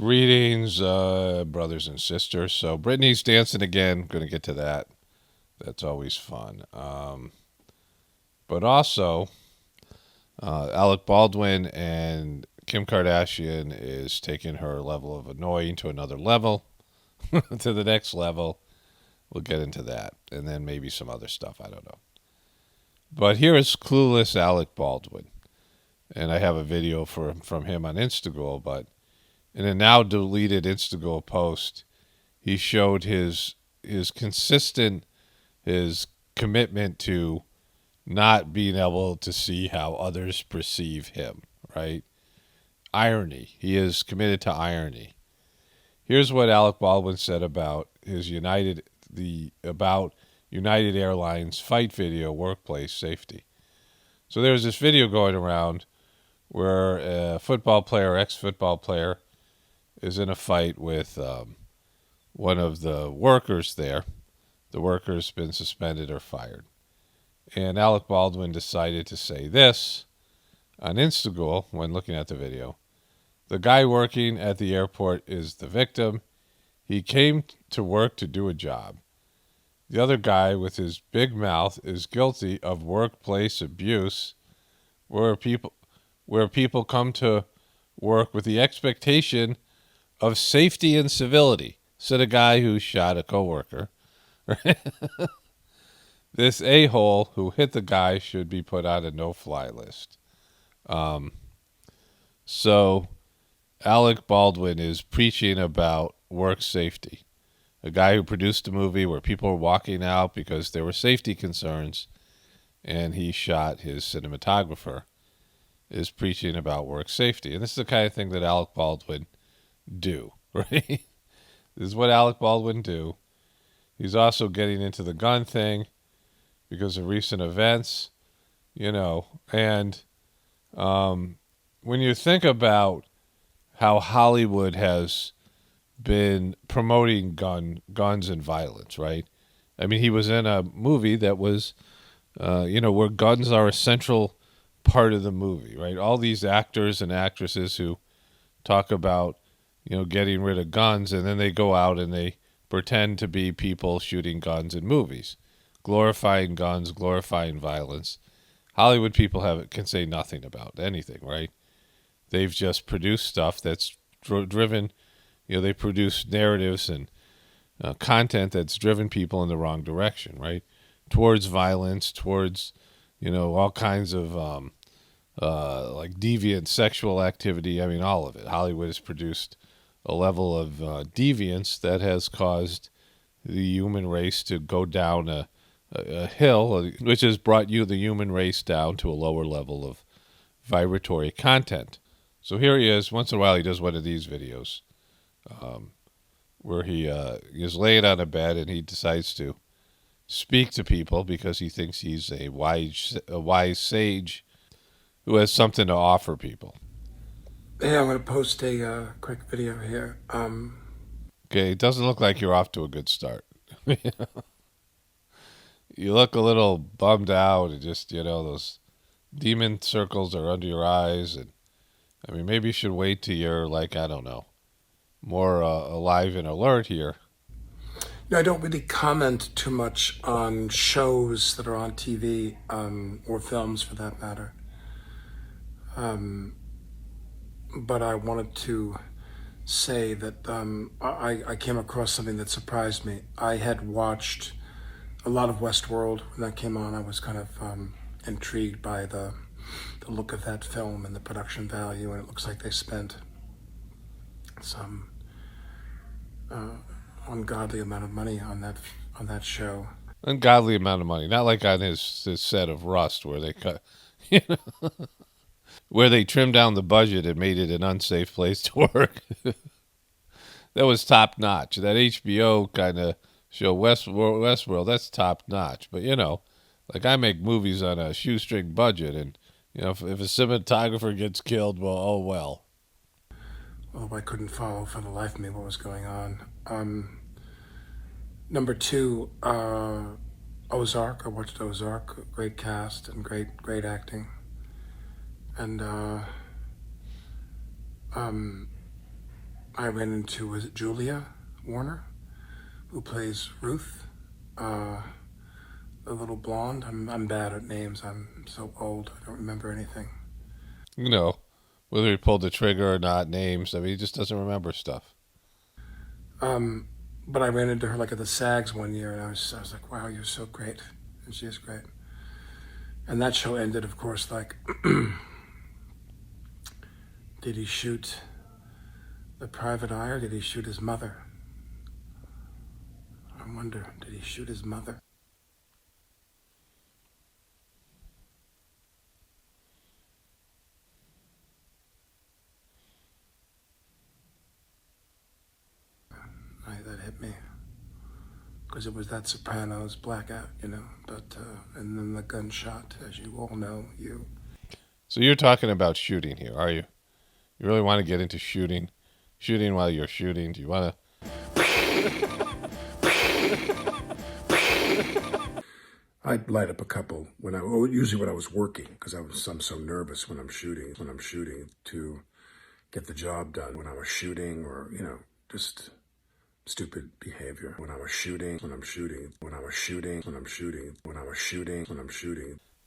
Greetings, brothers and sisters. So Britney's dancing again. Going to get to that. That's always fun. But also, Alec Baldwin and Kim Kardashian is taking her level of annoying to another level, to the next level. We'll get into that. And then maybe some other stuff. I don't know. But here is clueless Alec Baldwin. And I have a video from him on Instagram, but in a now deleted Instagram post, he showed his consistent his commitment to not being able to see how others perceive him, right? Irony. He is committed to irony. Here's what Alec Baldwin said about United Airlines fight video workplace safety. So there's this video going around where a ex-football player, is in a fight with one of the workers there. The worker's been suspended or fired. And Alec Baldwin decided to say this on Instagram when looking at the video. The guy working at the airport is the victim. He came to work to do a job. The other guy with his big mouth is guilty of workplace abuse where people come to work with the expectation of safety and civility, said a guy who shot a coworker. This a-hole who hit the guy should be put on a no-fly list. So Alec Baldwin is preaching about work safety. A guy who produced a movie where people were walking out because there were safety concerns, and he shot his cinematographer, is preaching about work safety. And this is the kind of thing that Alec Baldwin do, right? This is what Alec Baldwin do. He's also getting into the gun thing because of recent events, and when you think about how Hollywood has been promoting guns and violence, right? I mean, he was in a movie that was, where guns are a central part of the movie, right? All these actors and actresses who talk about, getting rid of guns, and then they go out and they pretend to be people shooting guns in movies, glorifying guns, glorifying violence. Hollywood people can say nothing about anything, right? They've just produced stuff that's driven, they produce narratives and content that's driven people in the wrong direction, right? Towards violence, towards, all kinds of like deviant sexual activity. I mean, all of it. Hollywood has produced a level of deviance that has caused the human race to go down a hill, which has brought the human race down to a lower level of vibratory content. So here he is. Once in a while, he does one of these videos where he is laying on a bed and he decides to speak to people because he thinks he's a wise sage who has something to offer people. Yeah, I'm going to post a quick video here. Okay, it doesn't look like you're off to a good start. You look a little bummed out, and just, those demon circles are under your eyes. And I mean, maybe you should wait till you're, like, I don't know, more alive and alert here. I don't really comment too much on shows that are on TV, or films for that matter. But I wanted to say that I came across something that surprised me. I had watched a lot of Westworld when that came on. I was kind of intrigued by the look of that film and the production value, and it looks like they spent some ungodly amount of money on that show. Ungodly amount of money, not like on his set of Rust where they cut, where they trimmed down the budget and made it an unsafe place to work. That was top notch. That HBO kind of show Westworld, that's top notch. But like I make movies on a shoestring budget, and if a cinematographer gets killed, well, oh well. Although I couldn't follow for the life of me what was going on. Number two, Ozark. I watched Ozark. Great cast and great acting. And I ran into, was it Julia Warner, who plays Ruth, the little blonde. I'm bad at names. I'm so old. I don't remember anything. You know, whether he pulled the trigger or not, names. I mean, he just doesn't remember stuff. Um, but I ran into her like at the SAGs one year, and I was like, wow, you're so great, and she is great. And that show ended, of course, like, did he shoot the private eye or did he shoot his mother? I wonder, did he shoot his mother? That hit me because it was that Sopranos blackout, you know. But and then the gunshot, as you all know, you. So you're talking about shooting here, are you? You really want to get into shooting? Shooting while you're shooting? Do you want I'd light up a couple when usually when I was working because I'm so nervous when I'm shooting to get the job done when I was shooting or just stupid behavior when I was shooting when I'm shooting.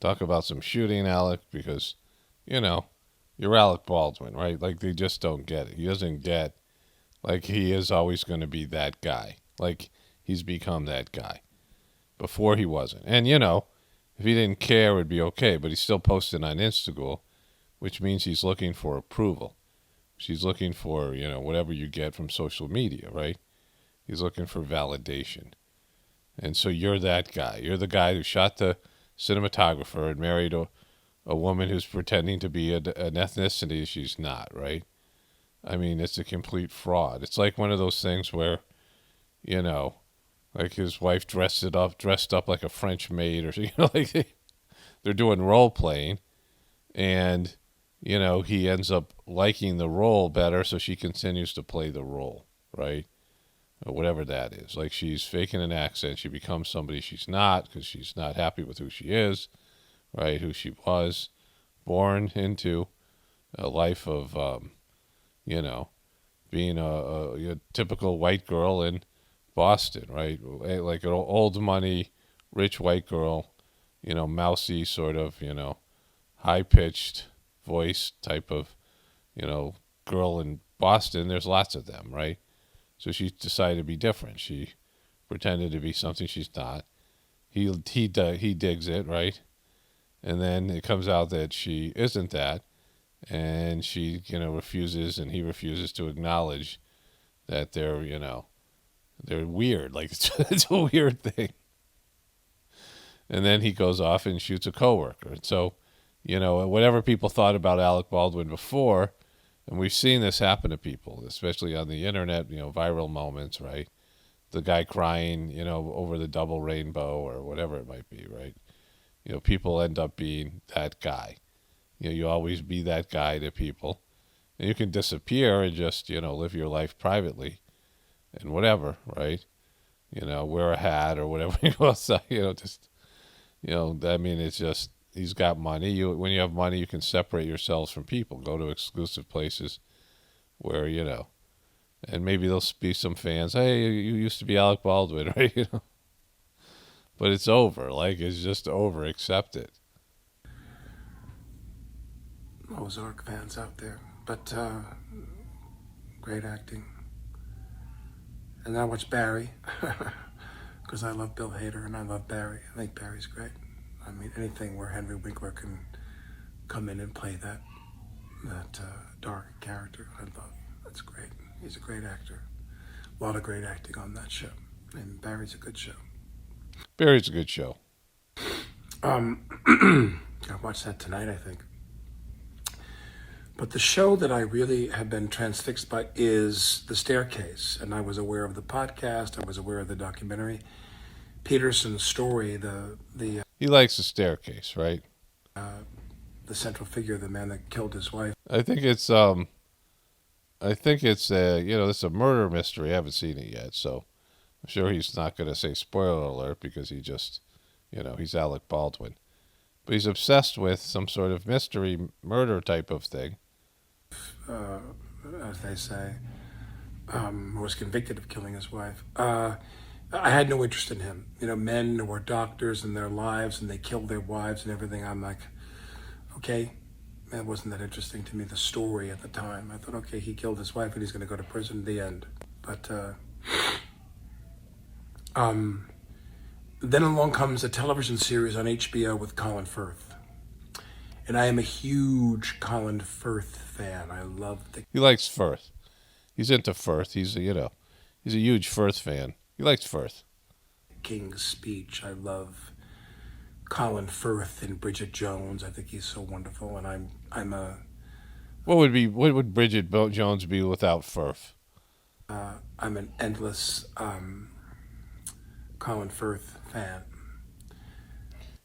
to talk about some shooting, Alec? Because, you know, you're Alec Baldwin, right? Like, they just don't get it. He doesn't get, like, he is always going to be that guy. Like, he's become that guy. Before he wasn't. And, you know, if he didn't care, it would be okay. But he's still posting on Instagram, which means he's looking for approval. She's looking for, you know, whatever you get from social media, right? He's looking for validation. And so you're that guy. You're the guy who shot the cinematographer and married a woman who's pretending to be an ethnicity she's not, right? I mean, it's a complete fraud. It's like one of those things where, you know, like his wife dressed up like a French maid, or you know, like they're doing role playing, and you know he ends up liking the role better, so she continues to play the role, right? Or whatever that is. Like she's faking an accent, she becomes somebody she's not because she's not happy with who she is, right? Who she was, born into a life of, you know, being a typical white girl in Boston, right? Like an old money, rich white girl, you know, mousy sort of, you know, high pitched voice type of, you know, girl in Boston. There's lots of them, right? So she decided to be different. She pretended to be something she's not. He digs it, right? And then it comes out that she isn't that, and she, you know, refuses, and he refuses to acknowledge that they're, you know, they're weird. Like it's a weird thing. And then he goes off and shoots a coworker. And so, you know, whatever people thought about Alec Baldwin before, and we've seen this happen to people, especially on the internet, you know, viral moments, right? The guy crying, you know, over the double rainbow or whatever it might be, right? You know, people end up being that guy. You know, you always be that guy to people. And you can disappear and just, you know, live your life privately and whatever, right? You know, wear a hat or whatever you go outside, you know, just, you know, I mean, it's just, he's got money. When you have money, you can separate yourselves from people, go to exclusive places where, you know, and maybe there'll be some fans, hey, you used to be Alec Baldwin, right? You know, but it's over. Like, it's just over. Accept it. Ozark fans out there, but great acting. And I watch Barry because I love Bill Hader and I love Barry. I think Barry's great. I mean, anything where Henry Winkler can come in and play that dark character, I love. That's great. He's a great actor. A lot of great acting on that show, and Barry's a good show. Barry's a good show. I'll watch that tonight, I think. But the show that I really have been transfixed by is The Staircase. And I was aware of the podcast. I was aware of the documentary. Peterson's story, He likes The Staircase, right? the central figure, the man that killed his wife. I think it's you know, it's a murder mystery. I haven't seen it yet, so I'm sure he's not going to say spoiler alert because he just, you know, he's Alec Baldwin. But he's obsessed with some sort of mystery murder type of thing. As they say, who was convicted of killing his wife. I had no interest in him. You know, men who are doctors in their lives and they kill their wives and everything. I'm like, okay, that wasn't that interesting to me. The story at the time, I thought, okay, he killed his wife and he's going to go to prison. The end. But then along comes a television series on HBO with Colin Firth. And I am a huge Colin Firth fan. I love the... He likes Firth. He's into Firth. He's a huge Firth fan. He likes Firth. King's Speech. I love Colin Firth and Bridget Jones. I think he's so wonderful. And I'm a... What would Bridget Jones be without Firth? I'm an endless Colin Firth fan.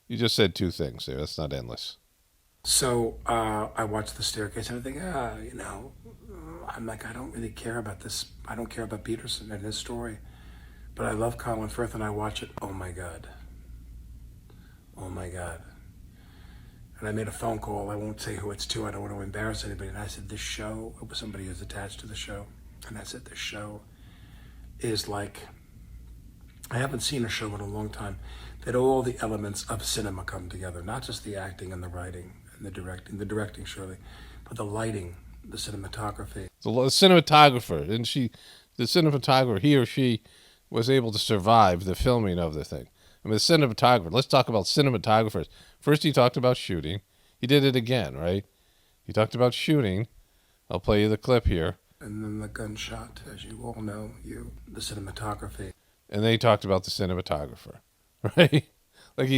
You just said two things there. That's not endless. So I watched The Staircase and I think, I'm like, I don't really care about this. I don't care about Peterson and his story. But I love Colin Firth and I watch it. Oh my God. Oh my God. And I made a phone call. I won't say who it's to. I don't want to embarrass anybody. And I said, this show, it was somebody who's attached to the show. And I said, this show is like, I haven't seen a show in a long time that all the elements of cinema come together. Not just the acting and the writing and the directing surely, but the lighting, the cinematography. The cinematographer, the cinematographer, he or she was able to survive the filming of the thing. I mean, the cinematographer, let's talk about cinematographers. First, he talked about shooting. He did it again, right? He talked about shooting. I'll play you the clip here. And then the gunshot, as you all know, the cinematography. And then he talked about the cinematographer, right? Like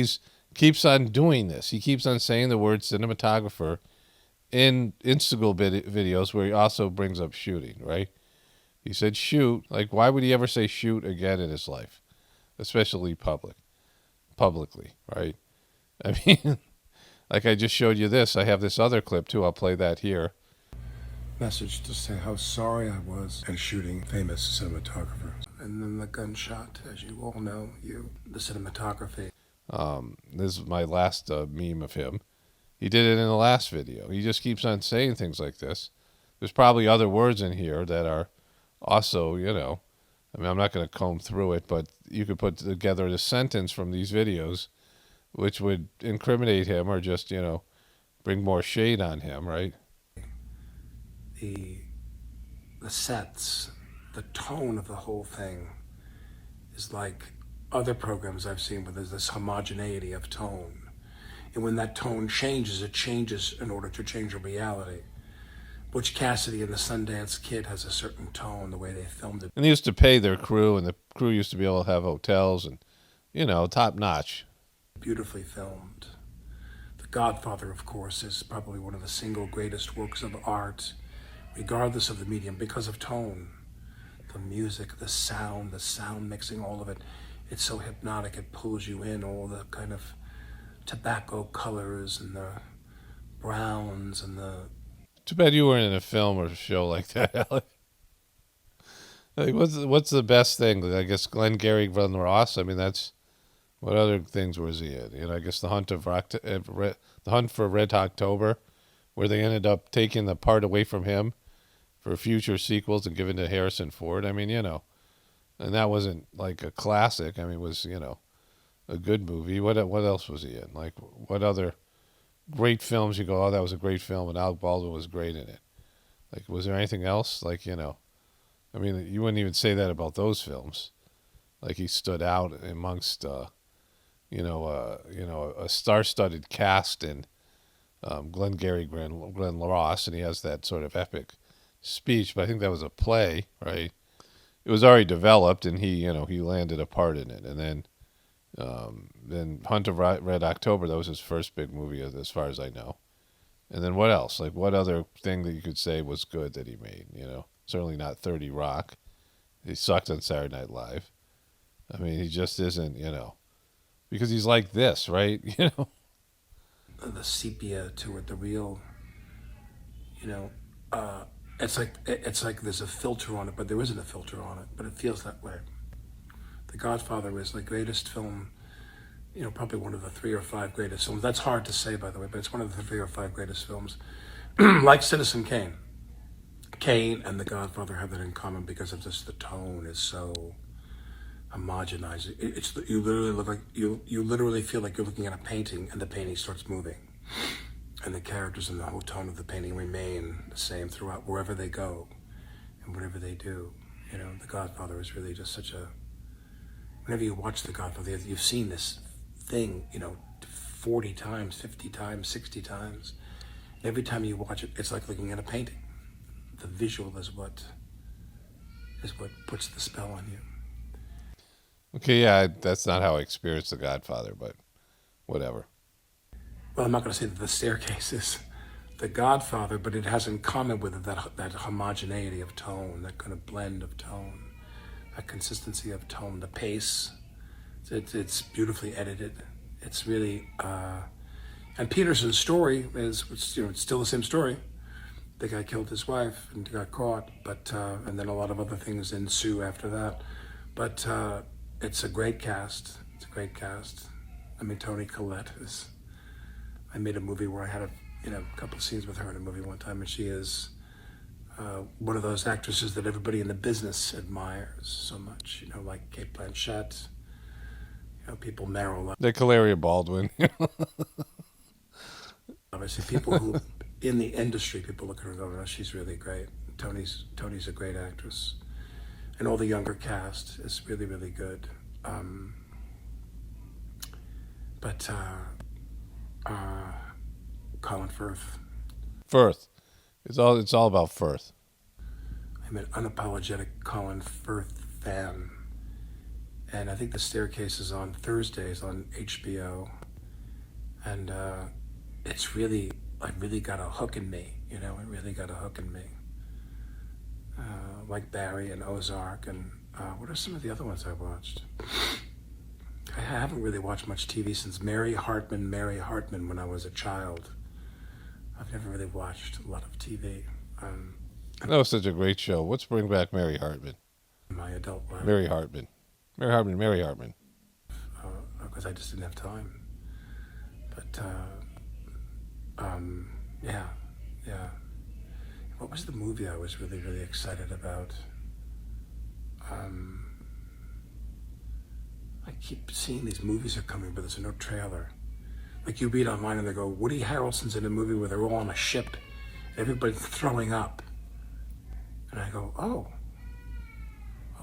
keeps on doing this. He keeps on saying the word cinematographer in Instagram videos where he also brings up shooting, right? He said shoot. Like, why would he ever say shoot again in his life? Especially publicly, right? I mean, like I just showed you this. I have this other clip too. I'll play that here. Message to say how sorry I was and shooting famous cinematographers. And then the gunshot, as you all know, the cinematography. This is my last meme of him. He did it in the last video. He just keeps on saying things like this. There's probably other words in here that are also, I mean, I'm not going to comb through it, but you could put together a sentence from these videos which would incriminate him or just, bring more shade on him, right? The sets, the tone of the whole thing is like other programs I've seen where there's this homogeneity of tone. And when that tone changes, it changes in order to change a reality. Butch Cassidy and the Sundance Kid has a certain tone, the way they filmed it. And they used to pay their crew, and the crew used to be able to have hotels and, top notch. Beautifully filmed. The Godfather, of course, is probably one of the single greatest works of art, regardless of the medium, because of tone. The music, the sound mixing, all of it. It's so hypnotic, it pulls you in, all the kind of tobacco colors and the browns and the... Too bad you weren't in a film or a show like that, Alec. Like, what's the best thing? I guess Glengarry Glen Ross. I mean, that's what other things was he in? I guess the Hunt for Red October, where they ended up taking the part away from him for future sequels and giving to Harrison Ford. I mean, and that wasn't like a classic. I mean, it was a good movie. What else was he in? Like, what other great films you go, oh, that was a great film, and Alec Baldwin was great in it. Like, was there anything else? Like, I mean, you wouldn't even say that about those films. Like, he stood out amongst, a star-studded cast in Glengarry Glen Ross, and he has that sort of epic speech. But I think that was a play, right? It was already developed, and he landed a part in it, and then Hunt of Red October, that was his first big movie as far as I know. And then what else? Like, what other thing that you could say was good that he made? Certainly not 30 Rock. He sucked on Saturday Night Live. I mean, he just isn't, because he's like this, right? The sepia to it, the real, it's like there's a filter on it, but there isn't a filter on it, but it feels that way. The Godfather is the greatest film, probably one of the 3 or 5 greatest films. That's hard to say, by the way, but it's one of the 3 or 5 greatest films. Like Citizen Kane. Kane and The Godfather have that in common because of just the tone is so homogenized. It's you literally look like you literally feel like you're looking at a painting, and the painting starts moving, and the characters and the whole tone of the painting remain the same throughout wherever they go and whatever they do. You know, The Godfather is really just such a. Whenever you watch The Godfather, you've seen this thing, 40 times, 50 times, 60 times. And every time you watch it, it's like looking at a painting. The visual is what puts the spell on you. Okay, yeah, that's not how I experienced The Godfather, but whatever. Well, I'm not going to say that The Staircase is The Godfather, but it has in common with it that homogeneity of tone, that kind of blend of tone, that consistency of tone, the pace. It's beautifully edited. It's really, and Peterson's story is, it's still the same story. The guy killed his wife and got caught, but and then a lot of other things ensue after that. But it's a great cast. It's a great cast. I mean, Toni Collette is. I made a movie where I had a couple of scenes with her in a movie one time, and she is one of those actresses that everybody in the business admires so much. Like Kate Blanchett. People marrow up. Like Alec Baldwin. Obviously, people who in the industry, people look at her and go, "Oh, she's really great." Tony's a great actress, and all the younger cast is really, really good. But Colin Firth, Firth. It's all about Firth. I'm an unapologetic Colin Firth fan, and I think The Staircase is on Thursdays on HBO, and it's really got a hook in me. It really got a hook in me. Like Barry and Ozark, and what are some of the other ones I watched? I haven't really watched much TV since Mary Hartman when I was a child. I've never really watched a lot of TV. That was such a great show. Let's bring back Mary Hartman. My adult life. Mary Hartman. Because I just didn't have time. But, yeah. What was the movie I was really, really excited about? I keep seeing these movies are coming, but there's no trailer. Like you read online and they go, Woody Harrelson's in a movie where they're all on a ship and everybody's throwing up. And I go, oh,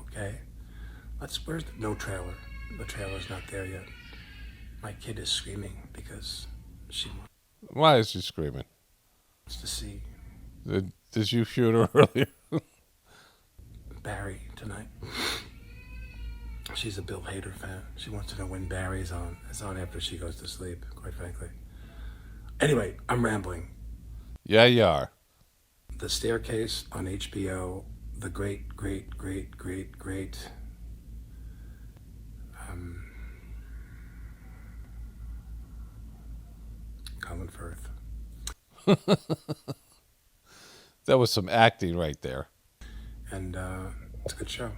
okay. Where's no trailer? The trailer's not there yet. My kid is screaming because she Why is she screaming? wants to see Did you shoot her earlier? Barry tonight. She's a Bill Hader fan. She wants to know when Barry's on. It's on after she goes to sleep, quite frankly. Anyway, I'm rambling. Yeah, you are. The Staircase on HBO. The great Colin Firth. That was some acting right there. And it's a good show.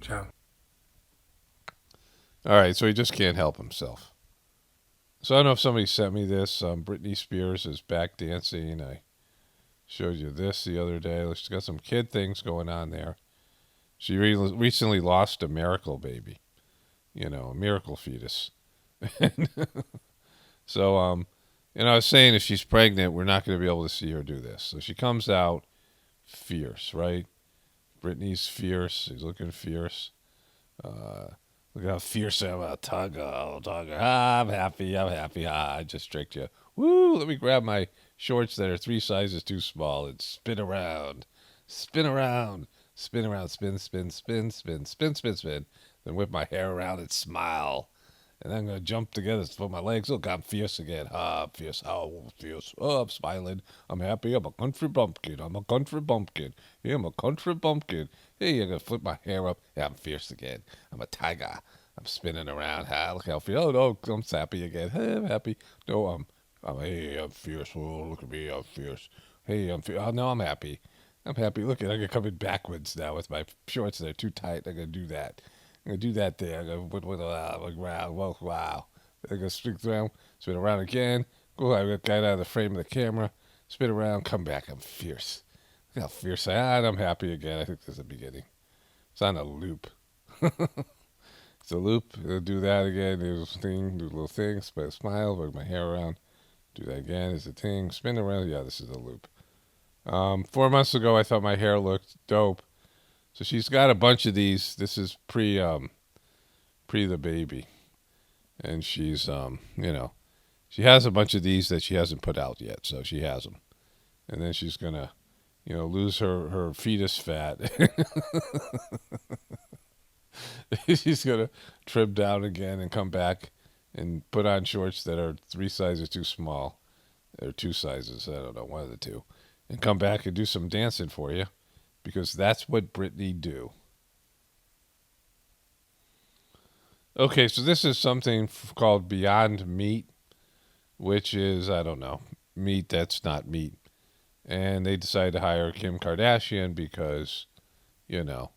Ciao. All right, so he just can't help himself. So I don't know if somebody sent me this. Britney Spears is back dancing. I showed you this the other day. She's got some kid things going on there. She recently lost a miracle baby, a miracle fetus. So, I was saying if she's pregnant, we're not going to be able to see her do this. So she comes out fierce, right? Britney's fierce. She's looking fierce. Look how fierce I am. Tugger. I'm happy. I just tricked you. Woo, let me grab my shorts that are 3 sizes too small and spin around. Spin, spin. Then whip my hair around and smile. And then I'm going to jump together for my legs. Look, I'm fierce again. I'm fierce. Oh, fierce. Oh, I'm smiling. I'm happy. I'm a country bumpkin. Hey, I'm a country bumpkin. Hey, I'm going to flip my hair up. Yeah, I'm fierce again. I'm a tiger. I'm spinning around. Look how fierce. Oh, no, I'm happy again. Hey, I'm happy. No, I'm fierce. Oh, look at me. I'm fierce. Hey, I'm fierce. Oh, no, I'm happy. I'm happy. Look, I'm going to come in backwards now with my shorts. They're too tight. I'm going to do that. I'm going to do that there. I'm going to put around. Wow. I'm going to spin around again. Go, I got out of the frame of the camera. Spin around, come back. I'm fierce. How fierce. And I'm happy again. I think there's a beginning. It's on a loop. It's a loop. Do that again. There's a thing. Do a little thing. Smile. Work my hair around. Do that again. There's a thing. Spin around. Yeah, this is a loop. 4 months ago, I thought my hair looked dope. So she's got a bunch of these. This is pre the baby, and she's she has a bunch of these that she hasn't put out yet. So she has them, and then she's gonna lose her fetus fat. She's gonna trim down again and come back and put on shorts that are 3 sizes too small, or 2 sizes. I don't know, one of the two, and come back and do some dancing for you, because that's what Britney do. Okay, so this is something called Beyond Meat, which is, I don't know, meat that's not meat. And they decided to hire Kim Kardashian because, you know,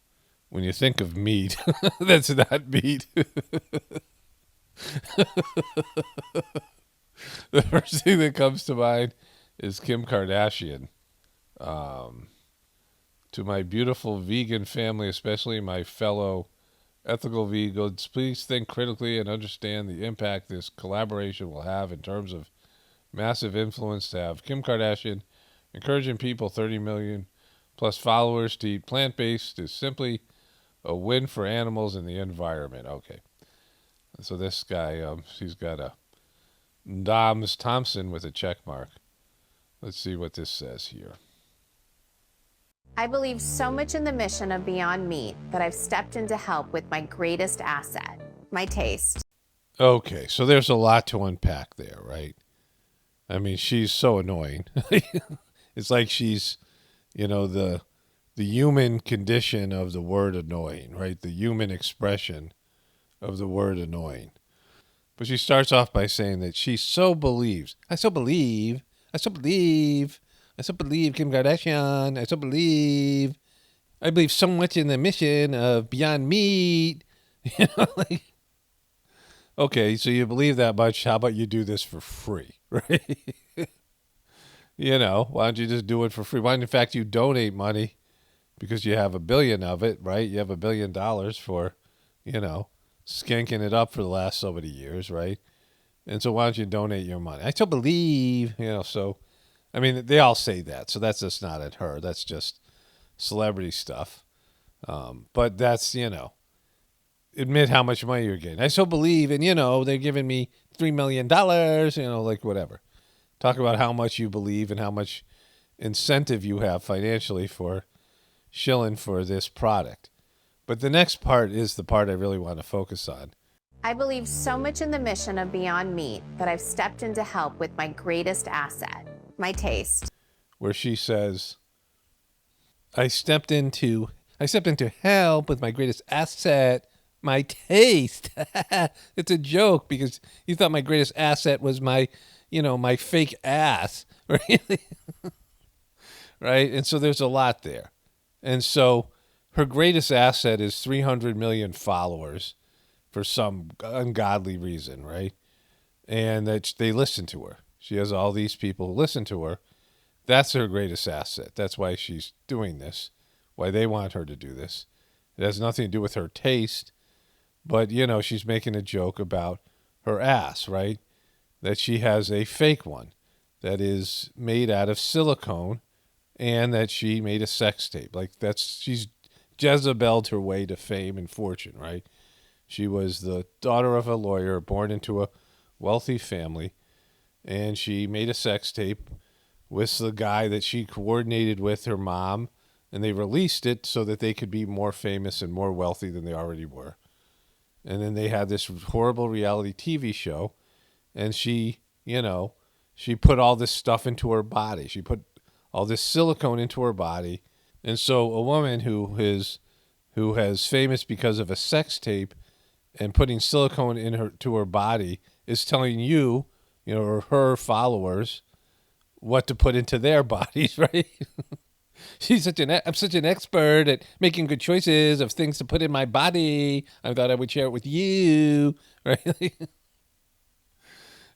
when you think of meat, that's not meat. The first thing that comes to mind is Kim Kardashian. Um, to my beautiful vegan family, especially my fellow ethical vegans, please think critically and understand the impact this collaboration will have in terms of massive influence to have. Kim Kardashian encouraging people 30 million plus followers to eat plant-based is simply a win for animals and the environment. Okay. So this guy, he's got a Doms Thompson with a check mark. Let's see what this says here. I believe so much in the mission of Beyond Meat that I've stepped in to help with my greatest asset, my taste. Okay, so there's a lot to unpack there, right? I mean, she's so annoying. It's like she's, the human condition of the word annoying, right? The human expression of the word annoying. But she starts off by saying that she so believes. I so believe. I so believe. I so believe Kim Kardashian. I so believe. I believe so much in the mission of Beyond Meat. Like, okay, so you believe that much. How about you do this for free, right? Why don't you just do it for free? Why, in fact, you donate money because you have a billion of it, right? You have $1 billion for, skanking it up for the last so many years, right? And so why don't you donate your money? I still believe, so, I mean, they all say that. So that's just not at her. That's just celebrity stuff. But that's, admit how much money you're getting. I still believe, and, they're giving me $3 million, like whatever. Talk about how much you believe and how much incentive you have financially for shilling for this product. But the next part is the part I really want to focus on. I believe so much in the mission of Beyond Meat that I've stepped in to help with my greatest asset, my taste. Where she says, I stepped into help with my greatest asset, my taste. It's a joke because you thought my greatest asset was my fake ass, right? Right? And so there's a lot there. And so her greatest asset is 300 million followers for some ungodly reason, right? And that they listen to her. She has all these people who listen to her. That's her greatest asset. That's why she's doing this, why they want her to do this. It has nothing to do with her taste, but, she's making a joke about her ass, right? That she has a fake one that is made out of silicone and that she made a sex tape. Like she's Jezebel'd her way to fame and fortune, right? She was the daughter of a lawyer born into a wealthy family, and she made a sex tape with the guy that she coordinated with her mom, and they released it so that they could be more famous and more wealthy than they already were. And then they had this horrible reality TV show, and she put all this stuff into her body. She put all this silicone into her body. And so a woman who has famous because of a sex tape and putting silicone to her body is telling you, or her followers, what to put into their bodies, right? I'm such an expert at making good choices of things to put in my body. I thought I would share it with you, right?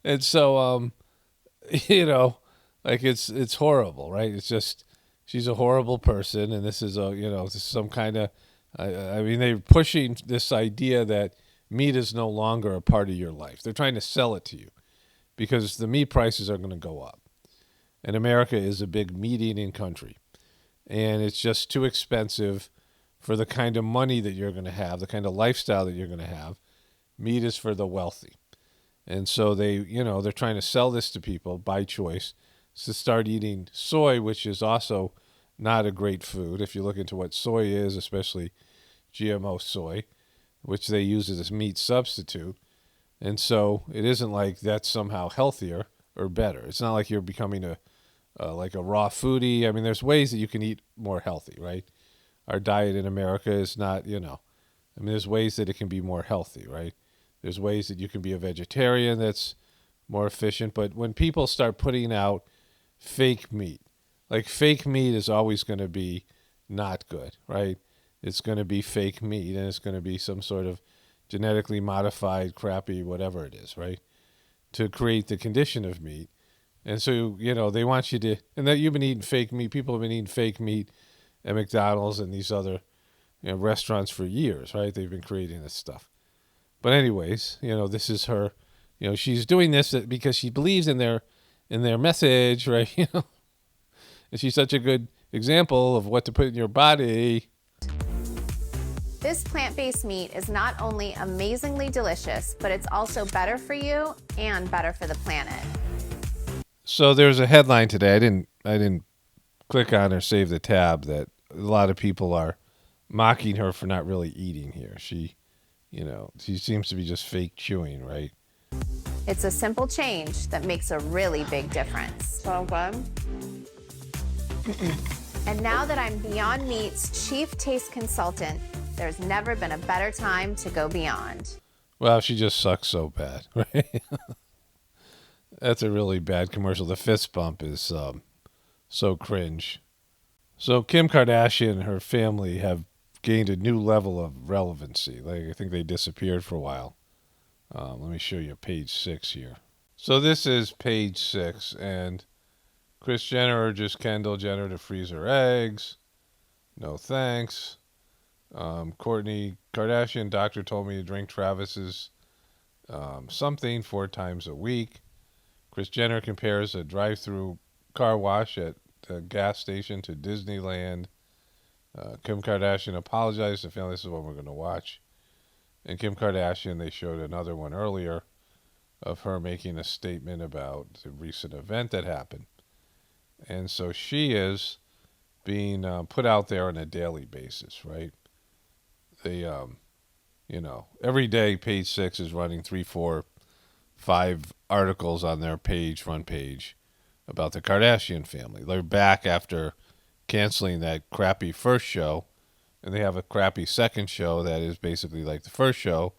And so, like it's horrible, right? It's just she's a horrible person, and this is this is some kind of. I mean, they're pushing this idea that meat is no longer a part of your life. They're trying to sell it to you because the meat prices are going to go up, and America is a big meat eating country, and it's just too expensive for the kind of money that you're going to have, the kind of lifestyle that you're going to have. Meat is for the wealthy. And so they're trying to sell this to people by choice to start eating soy, which is also not a great food. If you look into what soy is, especially GMO soy, which they use as a meat substitute. And so it isn't like that's somehow healthier or better. It's not like you're becoming like a raw foodie. I mean, there's ways that you can eat more healthy, right? Our diet in America is not, I mean, there's ways that it can be more healthy, right? There's ways that you can be a vegetarian that's more efficient. But when people start putting out fake meat, like fake meat is always going to be not good, right? It's going to be fake meat, and it's going to be some sort of genetically modified, crappy, whatever it is, right? To create the condition of meat. And so, they want you to, and that you've been eating fake meat. People have been eating fake meat at McDonald's and these other restaurants for years, right? They've been creating this stuff. But anyways, this is her, she's doing this because she believes in their message, right? And she's such a good example of what to put in your body. This plant-based meat is not only amazingly delicious, but it's also better for you and better for the planet. So there's a headline today. I didn't click on or save the tab that a lot of people are mocking her for not really eating here. She seems to be just fake chewing, right? It's a simple change that makes a really big difference. So good. And now that I'm Beyond Meat's chief taste consultant, there's never been a better time to go beyond. Well, she just sucks so bad, right? That's a really bad commercial. The fist bump is so cringe. So Kim Kardashian and her family have gained a new level of relevancy. Like, I think they disappeared for a while. Let me show you page 6 here. So this is page 6, and Kris Jenner urges Kendall Jenner to freeze her eggs. No thanks. Kourtney Kardashian, doctor told me to drink Travis's something 4 times a week. Kris Jenner compares a drive-through car wash at the gas station to Disneyland. Kim Kardashian apologized to the family. This is what we're going to watch. And Kim Kardashian, they showed another one earlier of her making a statement about the recent event that happened. And so she is being put out there on a daily basis, right? They, every day page 6 is running 3, 4, 5 articles on their front page about the Kardashian family. They're back after canceling that crappy first show, and they have a crappy second show that is basically like the first show,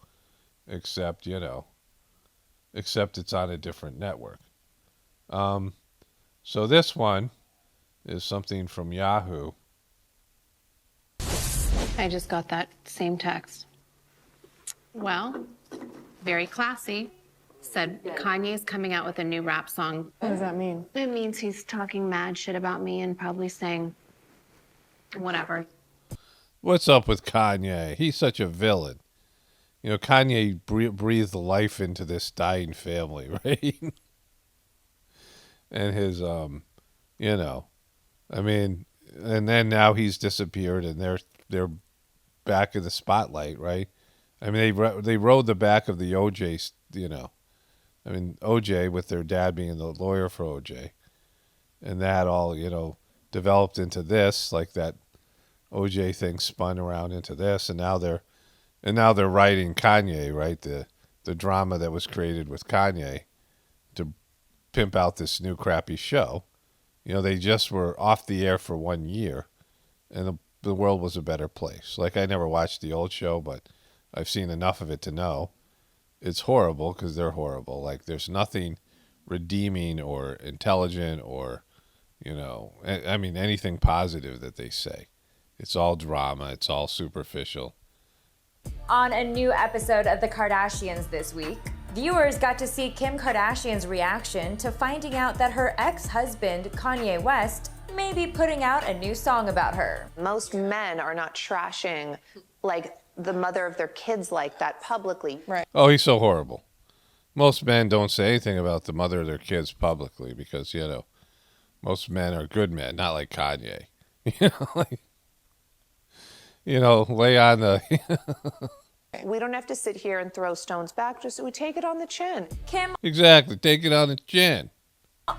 except it's on a different network. So this one is something from Yahoo. I just got that same text. Well, very classy. Said Kanye's coming out with a new rap song. What does that mean? It means he's talking mad shit about me and probably saying whatever. What's up with Kanye? He's such a villain. Kanye breathed life into this dying family, right? And his, and then now he's disappeared, and they're back in the spotlight, right? I mean, they rode the back of the OJ, OJ with their dad being the lawyer for OJ, and that all developed into this, like that OJ thing spun around into this, and now they're writing Kanye, right? The drama that was created with Kanye to pimp out this new crappy show. They just were off the air for 1 year, and the world was a better place. Like, I never watched the old show, but I've seen enough of it to know it's horrible because they're horrible. Like, there's nothing redeeming or intelligent or, anything positive that they say. It's all drama. It's all superficial. On a new episode of The Kardashians this week, viewers got to see Kim Kardashian's reaction to finding out that her ex-husband, Kanye West, may be putting out a new song about her. Most men are not trashing like the mother of their kids like that publicly. Right. Oh, he's so horrible. Most men don't say anything about the mother of their kids publicly because, most men are good men, not like Kanye. Lay on the... We don't have to sit here and throw stones back. Just we take it on the chin. Kim Exactly. Take it on the chin.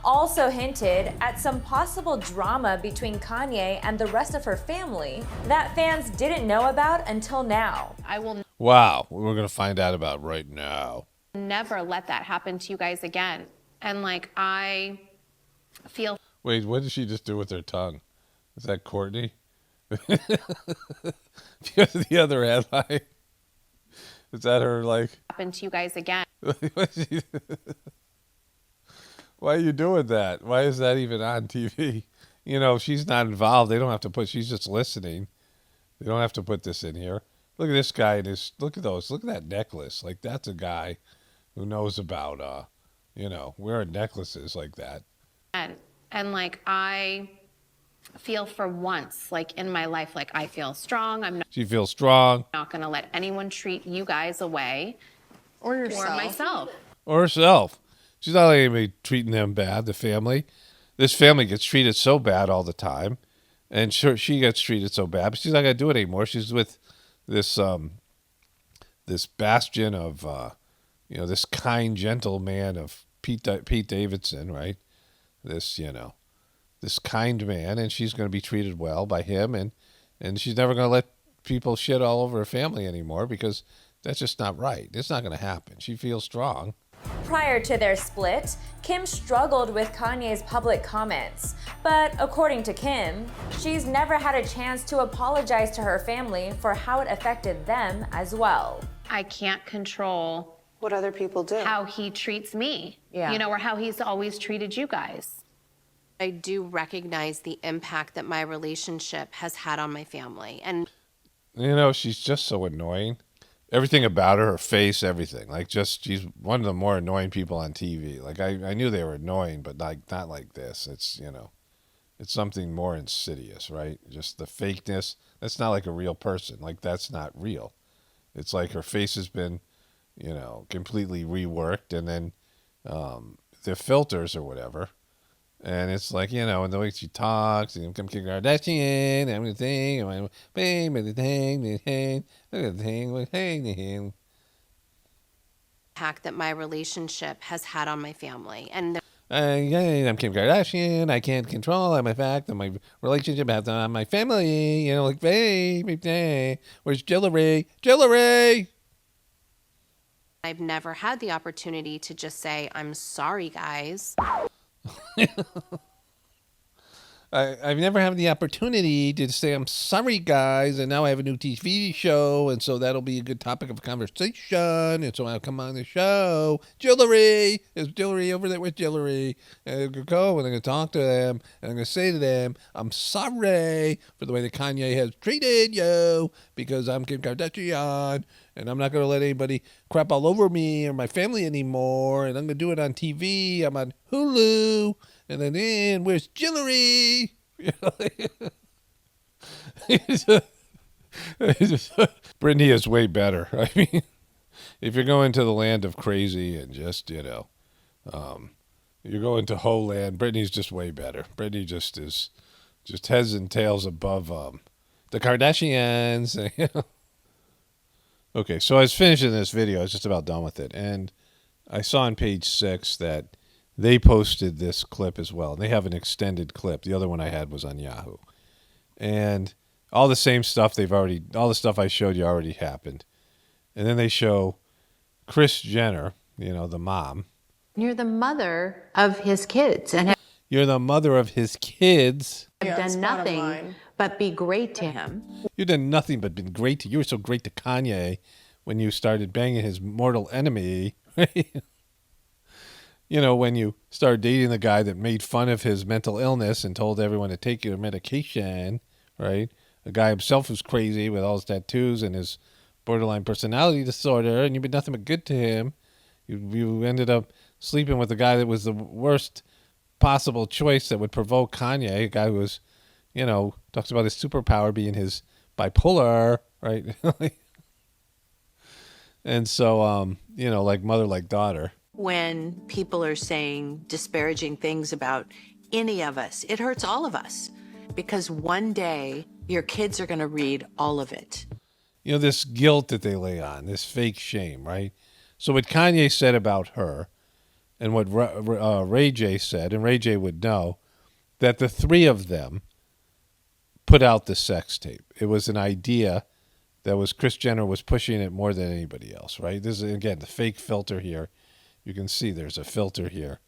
also hinted at some possible drama between Kanye and the rest of her family that fans didn't know about until now. I will Wow. We're going to find out about right now. never let that happen to you guys again. And I feel Wait, what did she just do with her tongue? Is that Courtney? Because of the other headline. Is that her, happen to you guys again. Why are you doing that? Why is that even on TV? She's not involved. They don't have to she's just listening. They don't have to put this in here. Look at this guy and look at those. Look at that necklace. That's a guy who knows about, wearing necklaces like that. And I feel for once, in my life, I feel strong. She feels strong. Not going to let anyone treat you guys away. Or yourself. Or myself. Or herself. She's not letting anybody treating them bad, the family. This family gets treated so bad all the time. And sure, she gets treated so bad, but she's not going to do it anymore. She's with this this bastion of, this kind, gentle man of Pete Davidson, right? This, this kind man, and she's going to be treated well by him, and she's never going to let people shit all over her family anymore because that's just not right. It's not going to happen. She feels strong. Prior to their split, Kim struggled with Kanye's public comments. But according to Kim, she's never had a chance to apologize to her family for how it affected them as well. I can't control What other people do. how he treats me, or how he's always treated you guys. I do recognize the impact that my relationship has had on my family. And, She's just so annoying. Everything about her face, everything. She's one of the more annoying people on TV. I knew they were annoying, but not like this. It's, it's something more insidious, right? Just the fakeness. That's not like a real person. That's not real. It's like her face has been, completely reworked, and then the filters or whatever. And it's and the way she talks, and Kim Kardashian, everything, impact that my relationship has had on my family. And I'm Kim Kardashian. I can't control my fact that my relationship has on my family. Hey, where's Jillery? Jillery! I've never had the opportunity to just say, I'm sorry, guys. I've never had the opportunity to say, I'm sorry, guys, and now I have a new TV show, and so that'll be a good topic of conversation, and so I'll come on the show. Jillery! There's Jillery over there with Jillery. And I'm going to go, and I'm going to talk to them, and I'm going to say to them, I'm sorry for the way that Kanye has treated you, because I'm Kim Kardashian, and I'm not going to let anybody crap all over me or my family anymore, and I'm going to do it on TV. I'm on Hulu. And then, where's Jillery? Britney is way better. I mean, if you're going to the land of crazy and just, you're going to whole land, Britney's just way better. Britney just is just heads and tails above the Kardashians. Okay, so I was finishing this video. I was just about done with it. And I saw on page 6 that they posted this clip as well. They have an extended clip. The other one I had was on Yahoo. And all the same stuff all the stuff I showed you already happened. And then they show Kris Jenner, the mom. You're the mother of his kids and have You're the mother of his kids. done nothing but be great to him. You've done nothing but been great to you. You were so great to Kanye when you started banging his mortal enemy. When you started dating the guy that made fun of his mental illness and told everyone to take your medication, right? The guy himself was crazy with all his tattoos and his borderline personality disorder, and you've been nothing but good to him. You ended up sleeping with a guy that was the worst possible choice that would provoke Kanye, a guy who was, talks about his superpower being his bipolar, right? And so, like mother, like daughter. When people are saying disparaging things about any of us, it hurts all of us because one day your kids are going to read all of it. This guilt that they lay on, this fake shame, right? So what Kanye said about her and what Ray J said, and Ray J would know, that the three of them put out the sex tape. It was an idea that was Kris Jenner was pushing it more than anybody else, right? This is, again, the fake filter here. You can see there's a filter here.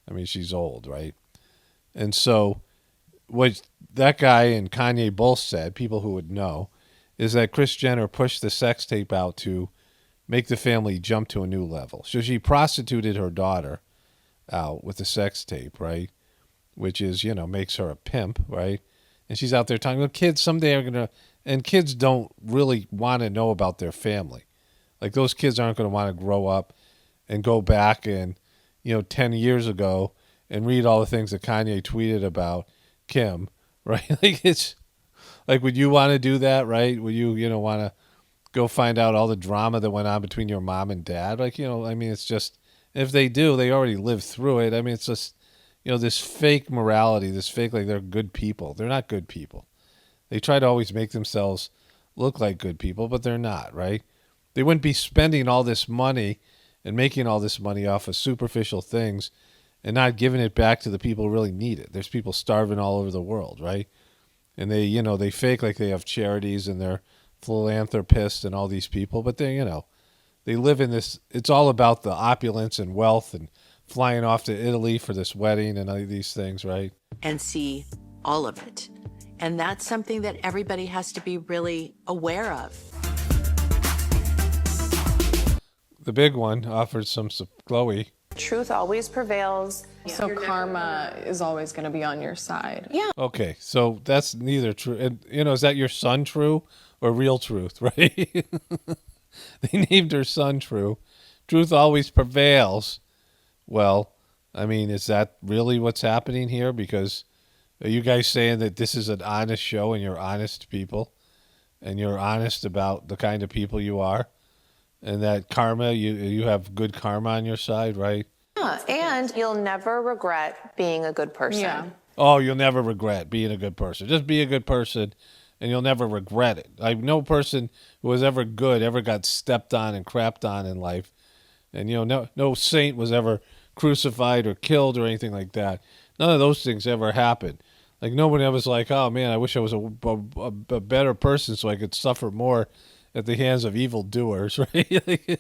I mean, she's old, right? And so what that guy and Kanye both said, people who would know, is that Kris Jenner pushed the sex tape out to make the family jump to a new level. So she prostituted her daughter out with the sex tape, right? Which is, makes her a pimp, right? And she's out there talking, well, kids someday are going to, and kids don't really want to know about their family. Like those kids aren't going to want to grow up and go back and, 10 years ago and read all the things that Kanye tweeted about Kim, right? Like it's like, would you want to do that, right? Would you, want to go find out all the drama that went on between your mom and dad? Like, it's just, if they do, they already lived through it. I mean, it's just, this fake morality, this fake, like they're good people. They're not good people. They try to always make themselves look like good people, but they're not, right? They wouldn't be spending all this money and making all this money off of superficial things and not giving it back to the people who really need it. There's people starving all over the world, right? And they, they fake like they have charities and they're philanthropists and all these people, but they, they live in this, it's all about the opulence and wealth and flying off to Italy for this wedding and all these things, right? And see all of it. And that's something that everybody has to be really aware of. The big one offered some Chloe. Truth always prevails. So karma is always going to be on your side. Yeah. Okay, so that's neither true. And, is that your son True or real truth, right? They named her son True. Truth always prevails. Well, I mean, is that really what's happening here? Because are you guys saying that this is an honest show and you're honest people and you're honest about the kind of people you are? And that karma, you have good karma on your side, right? Yeah, and you'll never regret being a good person. Yeah. Oh, you'll never regret being a good person. Just be a good person, and you'll never regret it. No person who was ever good ever got stepped on and crapped on in life. And, no saint was ever crucified or killed or anything like that. None of those things ever happened. Like, nobody ever was like, oh, man, I wish I was a better person so I could suffer more at the hands of evildoers, right?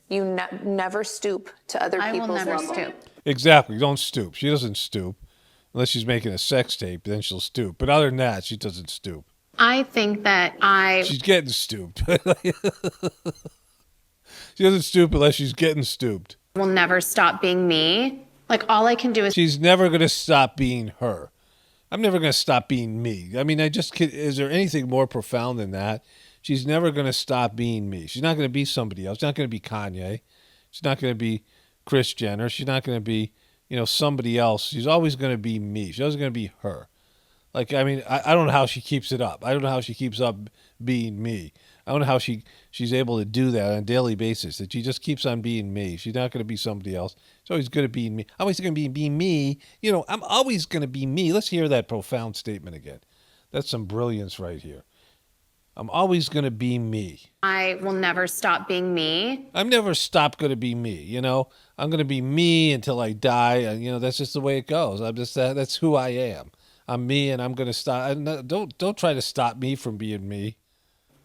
You never stoop to other I will people's never level. stoop. Exactly. Don't stoop. She doesn't stoop. Unless she's making a sex tape, then she'll stoop. But other than that, she doesn't stoop. I think that She's getting stooped. She doesn't stoop unless she's getting stooped. will never stop being me. Like, all I can do is She's never going to stop being her. I'm never going to stop being me. I mean, is there anything more profound than that? She's never going to stop being me. She's not going to be somebody else. She's not going to be Kanye. She's not going to be Kris Jenner. She's not going to be, somebody else. She's always going to be me. She's always going to be her. Like, I mean, I don't know how she keeps it up. I don't know how she keeps up being me. I don't know how she's able to do that on a daily basis, that she just keeps on being me. She's not going to be somebody else. She's always going to be me. I'm always going to be me. I'm always going to be me. Let's hear that profound statement again. That's some brilliance right here. I'm always going to be me. I will never stop being me. I'm never stopped going to be me. I'm going to be me until I die. And, that's just the way it goes. That's who I am. I'm me, and I'm going to stop. Don't try to stop me from being me.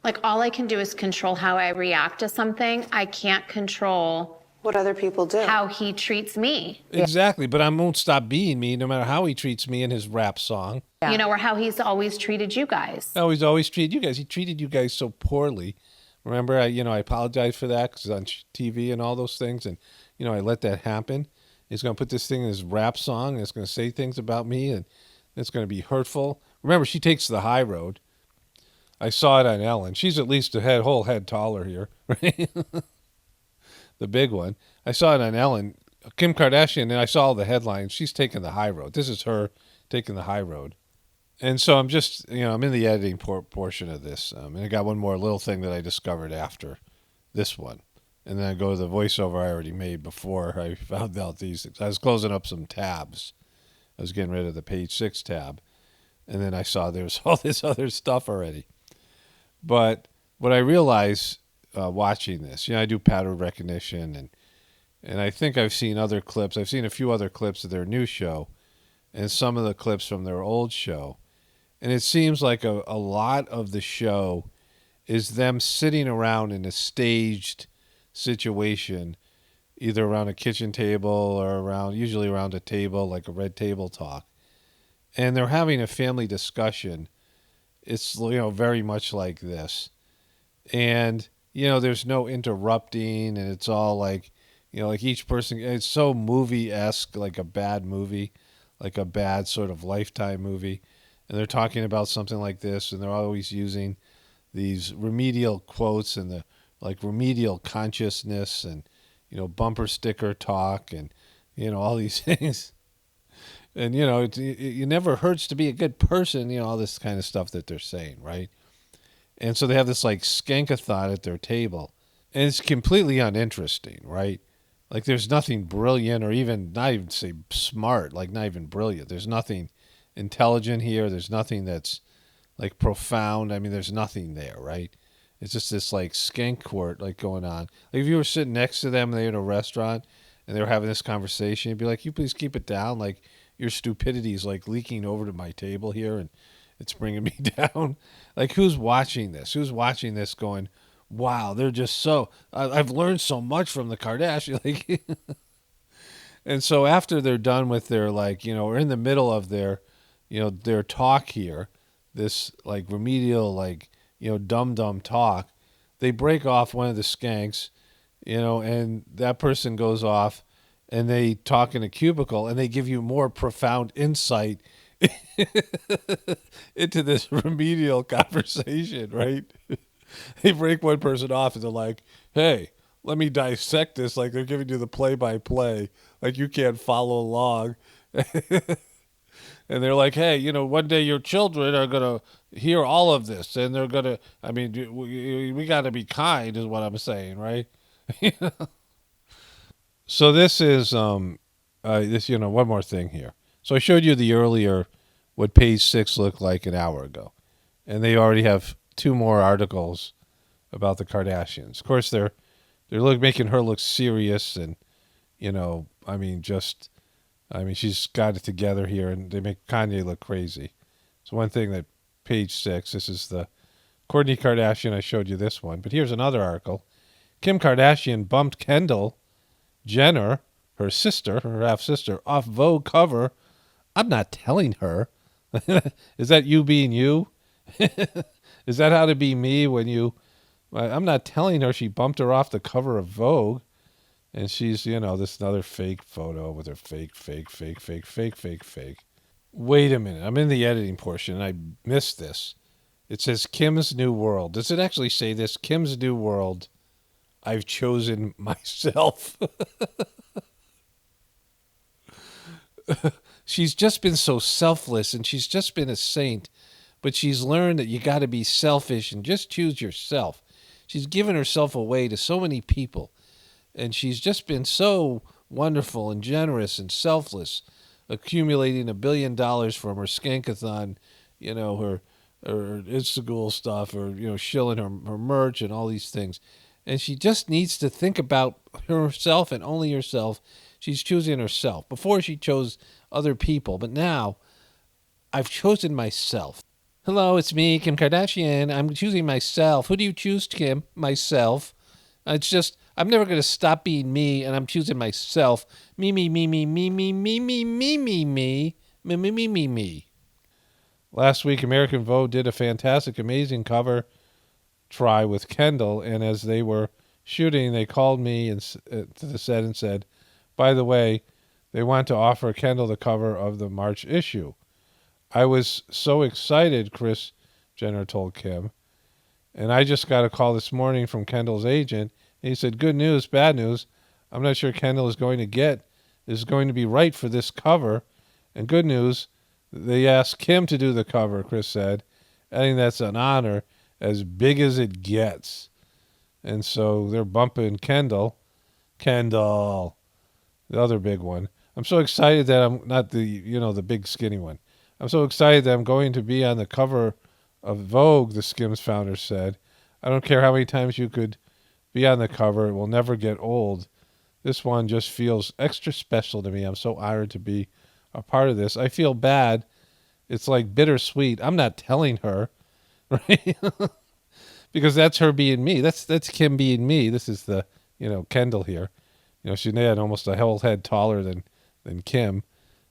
Like, all I can do is control how I react to something. I can't control What other people do. how he treats me. Exactly, but I won't stop being me no matter how he treats me in his rap song. Yeah. Or how he's always treated you guys. How he's always treated you guys. He treated you guys so poorly. Remember, I apologize for that because on TV and all those things, and, I let that happen. He's going to put this thing in his rap song, and it's going to say things about me, and it's going to be hurtful. Remember, she takes the high road. I saw it on Ellen. She's at least whole head taller here, right? The big one. I saw it on Ellen. Kim Kardashian, and I saw all the headlines, she's taking the high road. This is her taking the high road. And so I'm just, I'm in the editing portion of this. And I got one more little thing that I discovered after this one. And then I go to the voiceover I already made before I found out these things. I was closing up some tabs. I was getting rid of the page 6 tab. And then I saw there was all this other stuff already. But what I realized watching this, I do pattern recognition, and I think I've seen other clips. I've seen a few other clips of their new show and some of the clips from their old show. And it seems like a lot of the show is them sitting around in a staged situation, either around a kitchen table or usually around a table, like a red table talk. And they're having a family discussion. It's, very much like this. And, there's no interrupting, and it's all like, like each person, it's so movie-esque, like a bad movie, like a bad sort of Lifetime movie. And they're talking about something like this, and they're always using these remedial quotes and the like remedial consciousness and, bumper sticker talk and, all these things. And, it never hurts to be a good person, all this kind of stuff that they're saying, right? And so they have this like skankathon at their table, and it's completely uninteresting, right? Like there's nothing brilliant or even not even say smart, like not even brilliant. There's nothing intelligent here. There's nothing that's like profound. I mean, there's nothing there, right? It's just this like skank court like going on. Like if you were sitting next to them and they're in a restaurant and they were having this conversation, you'd be like, "You please keep it down. Like your stupidity is like leaking over to my table here and it's bringing me down." Like who's watching this? Who's watching this going, "Wow, they're just so, I've learned so much from the Kardashians." Like, and so after they're done with their like, or in the middle of their, their talk here, this like remedial, like, dumb talk, they break off one of the skanks, and that person goes off and they talk in a cubicle and they give you more profound insight into this remedial conversation, right? They break one person off and they're like, "Hey, let me dissect this." Like they're giving you the play-by-play, like you can't follow along. And they're like, "Hey, one day your children are going to hear all of this and they're going to, I mean, we got to be kind is what I'm saying, right?" So this is, one more thing here. So I showed you the earlier, what page 6 looked like an hour ago. And they already have 2 more articles about the Kardashians. Of course, they're making her look serious and, she's got it together here, and they make Kanye look crazy. So one thing that page 6, this is the Kourtney Kardashian. I showed you this one. But here's another article. Kim Kardashian bumped Kendall Jenner, her half-sister, off Vogue cover. I'm not telling her. Is that you being you? Is that how to be me when you... I'm not telling her she bumped her off the cover of Vogue. And she's, this another fake photo with her fake. Wait a minute. I'm in the editing portion and I missed this. It says Kim's New World. Does it actually say this? Kim's New World. I've chosen myself. She's just been so selfless and she's just been a saint. But she's learned that you got to be selfish and just choose yourself. She's given herself away to so many people. And she's just been so wonderful and generous and selfless, accumulating $1 billion from her skankathon, her Instagram stuff, or, shilling her merch and all these things. And she just needs to think about herself and only herself. She's choosing herself. Before she chose other people, but now I've chosen myself. Hello, it's me, Kim Kardashian. I'm choosing myself. Who do you choose, Kim? Myself. It's just, I'm never going to stop being me, and I'm choosing myself. Me. Last week, American Vogue did a fantastic, amazing cover try with Kendall, and as they were shooting, they called me and to the set and said, by the way, they want to offer Kendall the cover of the March issue. I was so excited, Kris Jenner told Kim. And I just got a call this morning from Kendall's agent. And he said, good news, bad news. I'm not sure Kendall is going to get is going to be right for this cover. And good news, they asked Kim to do the cover, Chris said, adding that's an honor as big as it gets. And so they're bumping Kendall, the other big one. I'm so excited that I'm not the big skinny one. I'm so excited that I'm going to be on the cover of Vogue, the Skims founder said. I don't care how many times you could be on the cover. It will never get old. This one just feels extra special to me. I'm so honored to be a part of this. I feel bad. It's like bittersweet. I'm not telling her, right? Because that's her being me. That's Kim being me. This is the, Kendall here. She's almost a whole head taller than Kim.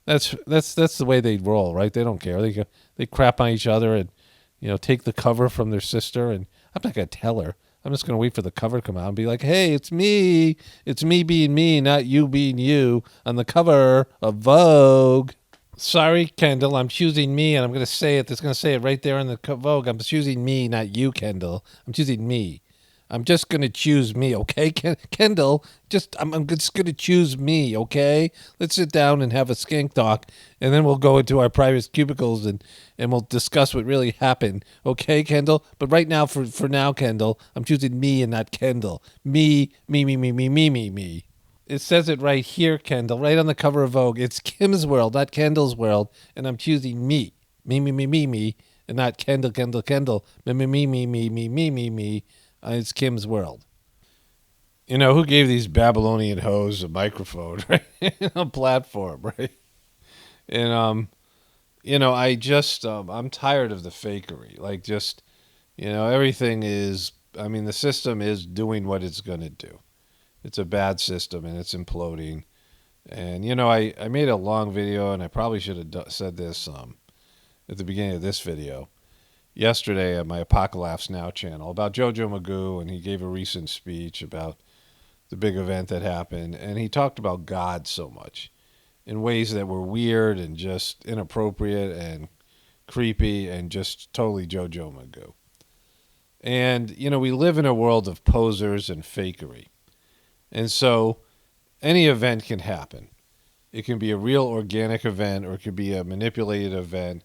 That's the way they roll, right? They don't care. They crap on each other and, take the cover from their sister. And I'm not going to tell her. I'm just going to wait for the cover to come out and be like, hey, it's me. It's me being me, not you being you on the cover of Vogue. Sorry, Kendall, I'm choosing me, and I'm going to say it. It's going to say it right there in the Vogue. I'm choosing me, not you, Kendall. I'm choosing me. I'm just going to choose me, okay? Kendall, I'm just going to choose me, okay? Let's sit down and have a skank talk, and then we'll go into our private cubicles and we'll discuss what really happened, okay, Kendall? But right now, for now, Kendall, I'm choosing me and not Kendall. Me. It says it right here, Kendall, right on the cover of Vogue. It's Kim's world, not Kendall's world, and I'm choosing me. Me, and not Kendall. Me. It's Kim's world. Who gave these Babylonian hoes a microphone, right? A platform, right? And, I'm tired of the fakery. Like, everything is, the system is doing what it's going to do. It's a bad system, and it's imploding. And, I made a long video, and I probably should have said this at the beginning of this video yesterday at my apocalaughsnow channel about Jojo Magoo, and he gave a recent speech about the big event that happened, and he talked about God so much in ways that were weird and just inappropriate and creepy and just totally Jojo Magoo. And, we live in a world of posers and fakery. And so any event can happen. It can be a real organic event, or it could be a manipulated event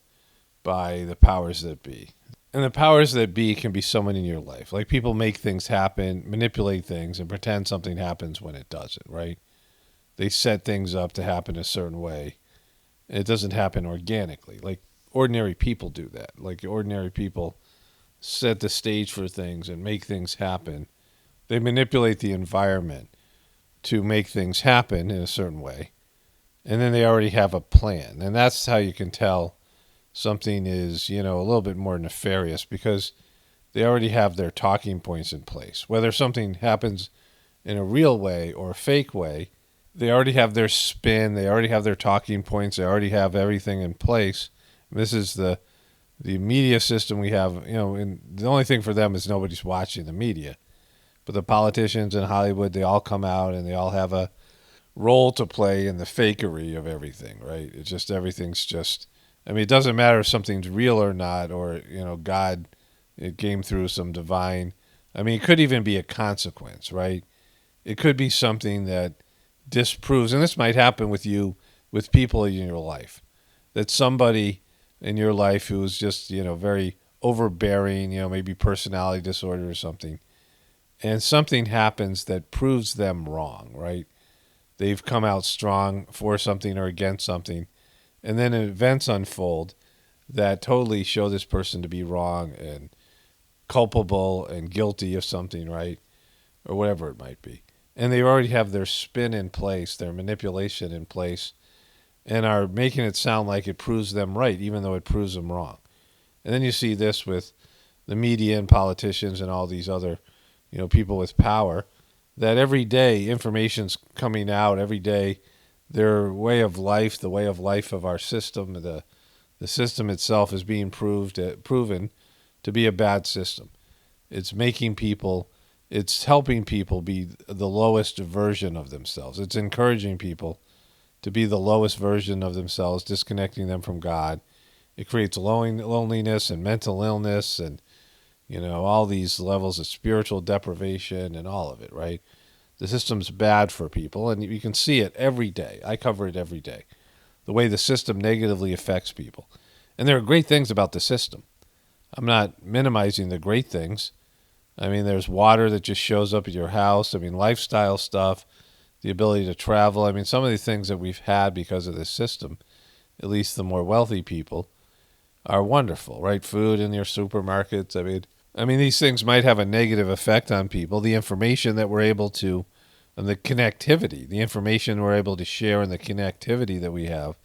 by the powers that be. And the powers that be can be someone in your life. Like, people make things happen, manipulate things, and pretend something happens when it doesn't, right? They set things up to happen a certain way. And it doesn't happen organically. Like, ordinary people do that. Like, ordinary people set the stage for things and make things happen. They manipulate the environment to make things happen in a certain way. And then they already have a plan. And that's how you can tell something is, a little bit more nefarious, because they already have their talking points in place. Whether something happens in a real way or a fake way, they already have their spin, they already have their talking points, they already have everything in place. And this is the media system we have, and the only thing for them is nobody's watching the media. But the politicians in Hollywood, they all come out and they all have a role to play in the fakery of everything, right? It's just, everything's just, it doesn't matter if something's real or not, or, God, it came through some divine, it could even be a consequence, right? It could be something that disproves, and this might happen with you, with people in your life, that somebody in your life who is just, very overbearing, maybe personality disorder or something, and something happens that proves them wrong, right? They've come out strong for something or against something, and then events unfold that totally show this person to be wrong and culpable and guilty of something, right? Or whatever it might be. And they already have their spin in place, their manipulation in place, and are making it sound like it proves them right, even though it proves them wrong. And then you see this with the media and politicians and all these other, people with power, that every day information's coming out, every day their way of life, the way of life of our system, the system itself is being proven to be a bad system. It's making people, it's helping people be the lowest version of themselves. It's encouraging people to be the lowest version of themselves, disconnecting them from God. It creates loneliness and mental illness and, all these levels of spiritual deprivation and all of it, right? The system's bad for people, and you can see it every day. I cover it every day, the way the system negatively affects people. And there are great things about the system. I'm not minimizing the great things. I mean, there's water that just shows up at your house. I mean, lifestyle stuff, the ability to travel. I mean, some of the things that we've had because of this system, at least the more wealthy people, are wonderful, right? Food in your supermarkets. I mean, these things might have a negative effect on people. The information that we're able to, and the connectivity, the information we're able to share and the connectivity that we have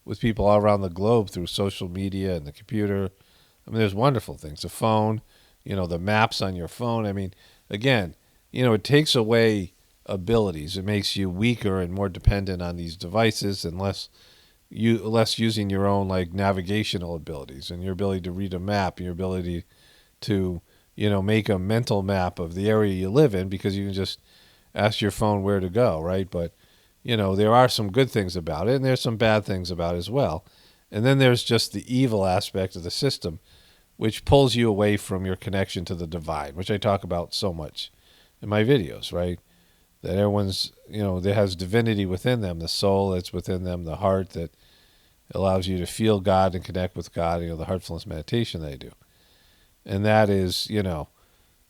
with people all around the globe through social media and the computer. I mean, there's wonderful things. The phone, the maps on your phone. I mean, again, it takes away abilities. It makes you weaker and more dependent on these devices and less using your own like navigational abilities and your ability to read a map, your ability to, make a mental map of the area you live in, because you can just ask your phone where to go, right? But, there are some good things about it, and there's some bad things about it as well. And then there's just the evil aspect of the system, which pulls you away from your connection to the divine, which I talk about so much in my videos, right? That everyone's, that has divinity within them, the soul that's within them, the heart that allows you to feel God and connect with God, the heartfulness meditation they do. And that is,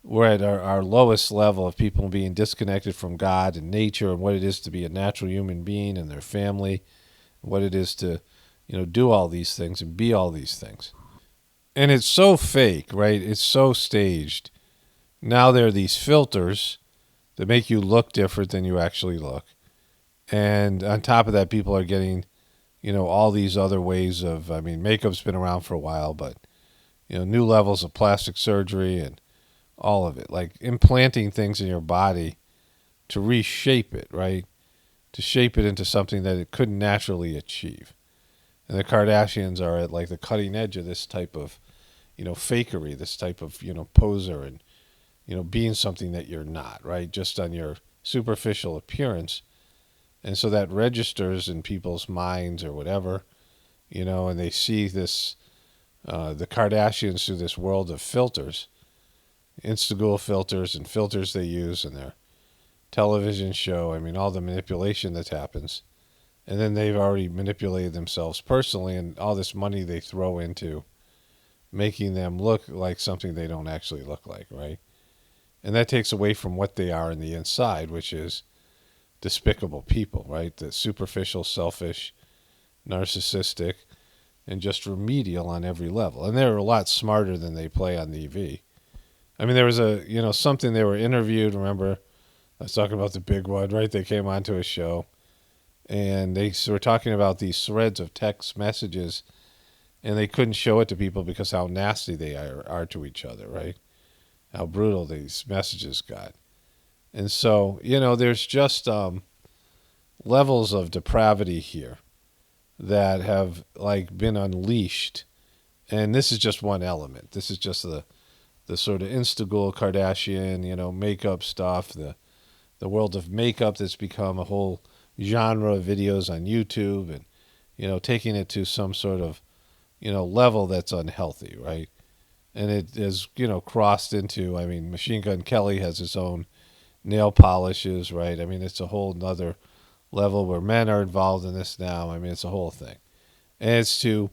we're at our lowest level of people being disconnected from God and nature and what it is to be a natural human being and their family, what it is to, do all these things and be all these things. And it's so fake, right? It's so staged. Now there are these filters that make you look different than you actually look. And on top of that, people are getting, all these other ways of, makeup's been around for a while, but, new levels of plastic surgery and all of it, like implanting things in your body to reshape it, right? To shape it into something that it couldn't naturally achieve. And the Kardashians are at like the cutting edge of this type of, fakery, this type of, poser and, being something that you're not, right? Just on your superficial appearance. And so that registers in people's minds or whatever, and they see this, the Kardashians through this world of filters, Instagram filters and filters they use in their television show. I mean, all the manipulation that happens. And then they've already manipulated themselves personally, and all this money they throw into making them look like something they don't actually look like, right? And that takes away from what they are in the inside, which is despicable people, right? The superficial, selfish, narcissistic, and just remedial on every level. And they're a lot smarter than they play on TV. I mean, there was something they were interviewed. Remember, I was talking about the big one, right? They came onto a show, and they were talking about these threads of text messages, and they couldn't show it to people because how nasty they are to each other, right? How brutal these messages got. And so, there's just levels of depravity here that have like been unleashed. And this is just one element. This is just the sort of Instagram Kardashian, makeup stuff, the world of makeup that's become a whole genre of videos on YouTube and, taking it to some sort of, level that's unhealthy, right? And it has, crossed into, Machine Gun Kelly has his own nail polishes, right? I mean, it's a whole nother level where men are involved in this now. I mean, it's a whole thing. And it's to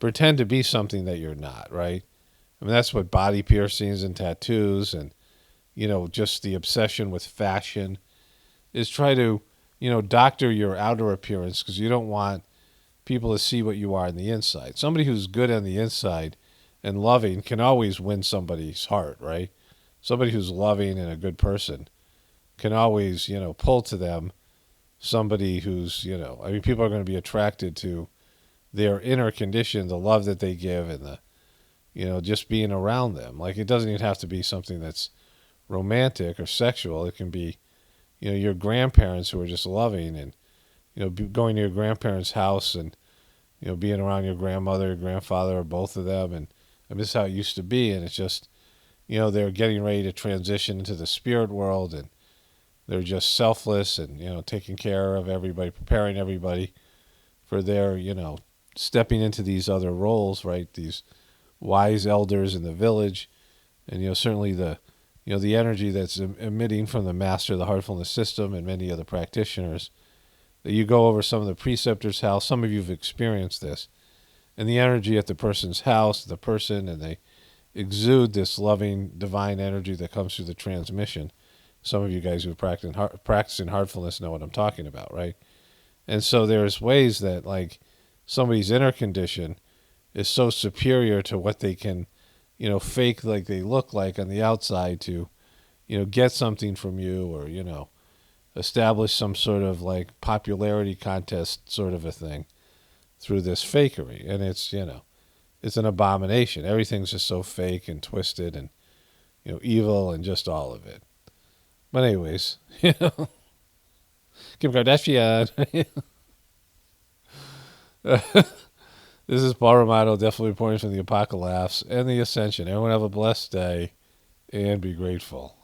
pretend to be something that you're not, right? I mean, that's what body piercings and tattoos and, just the obsession with fashion is try to, doctor your outer appearance because you don't want people to see what you are on the inside. Somebody who's good on the inside and loving can always win somebody's heart, right? Somebody who's loving and a good person can always, pull to them somebody who's, people are going to be attracted to their inner condition, the love that they give and the, just being around them. Like, it doesn't even have to be something that's romantic or sexual. It can be, your grandparents who are just loving and, going to your grandparents' house and, being around your grandmother, your grandfather, or both of them. And this is how it used to be. And it's just, they're getting ready to transition into the spirit world and they're just selfless and, taking care of everybody, preparing everybody for their, stepping into these other roles, right? These wise elders in the village. And, certainly the the energy that's emitting from the master of the heartfulness system and many other practitioners, that you go over some of the preceptors' house. Some of you have experienced this. And the energy at the person's house, the person, and they exude this loving, divine energy that comes through the transmission. Some of you guys who are practicing heartfulness know what I'm talking about, right? And so there's ways that, like, somebody's inner condition is so superior to what they can, fake like they look like on the outside to, get something from you, or, establish some sort of like popularity contest sort of a thing through this fakery. And it's, it's an abomination. Everything's just so fake and twisted and, evil and just all of it. But anyways, Kim Kardashian. This is Paul Romano, definitely reporting from the Apocalypse and the Ascension. Everyone have a blessed day and be grateful.